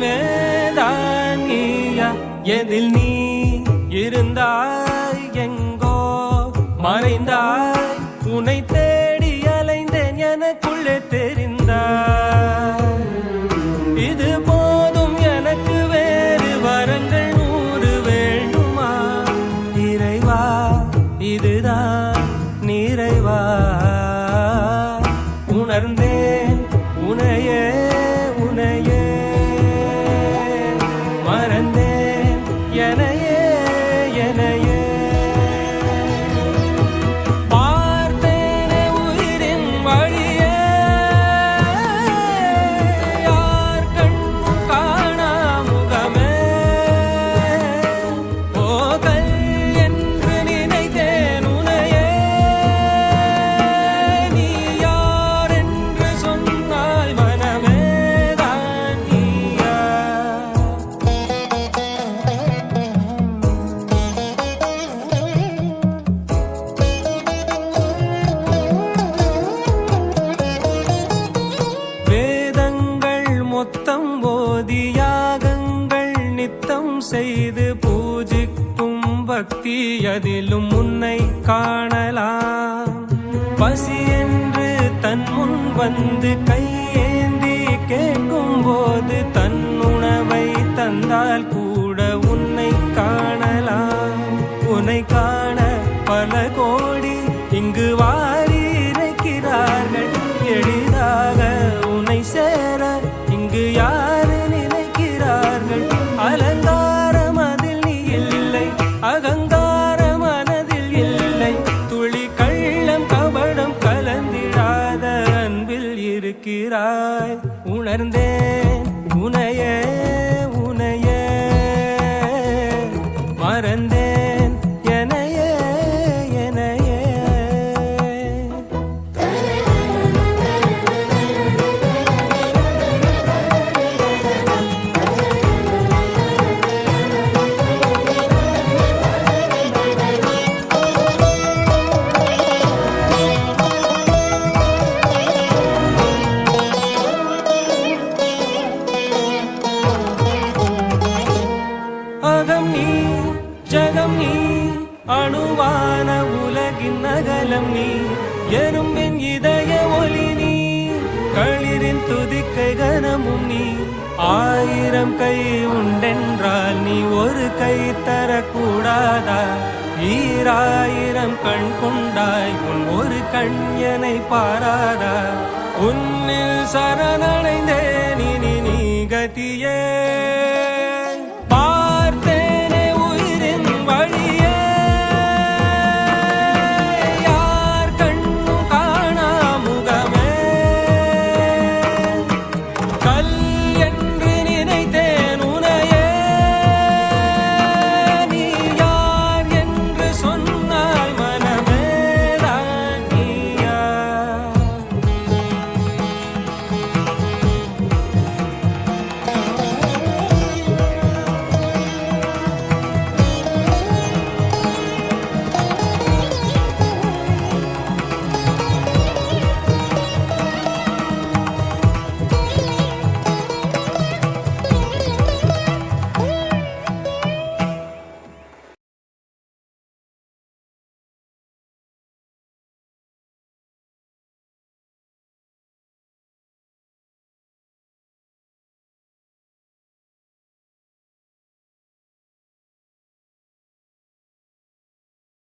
மனமே தான் நீயா எதில் நீ இருந்தாய் எங்கோ மறைந்தாய் உன்னை தேடி அலைந்தேன் எனக்குள்ளே தெரிந்தாய் இது போதும் எனக்கு வேறு வரங்கள் 100 வேண்டுமா இறைவா இதுதான் நிறைவா உணர்ந்தேன் உனையே உனையே மறந்தேன் எனையே எனையே பார்த்தேனே உயிரின் வழியே யார் கண்ணும் காணா முகமே போகல் என்று நினைத்தேன் உனையே நீ யார் என்று சொன்னால் மனமே தான் நீயா வேதங்கள் மொத்தம் ஓதி யாகங்கள் நித்தம் செய்து பூஜிக்கும் பக்தி அதிலும் உன்னை காணலாம் பசி என்று தன் முன் வந்து கையேந்தி கேட்கும் போது தன் உணவை தந்தால் கூட உன்னை காணலாம் உன்னை காண பல கோடி இங்கு வாரி இறைக்கிறார்கள் எளிதாக உன்னை சேர இங்கு யாரு நினைக்கிறார்கள் அலங்காரம் அதில் நீ இல்லை அகங்கார மனதில் இல்லை துளி கள்ளம் கபடம் கலந்திடாத அன்பில் இருக்கிறாய் உணர்ந்தேன் உனையே உனையே மறந்தேன் எனையே எனையே அகம் நீ ஜகம் நீ அணுவான உலகின் அகலம் நீ எறும்பின் இதய ஒளி நீ களிரின் துதிக்கை கனமும் நீ 1000 கை உண்டென்றால் நீ ஒரு கை தரக்கூடாதா 1000 கண் கொண்டாய் உன் ஒரு கண் என்னை பாராதா உன்னில் சரணடைந்தேன் இனி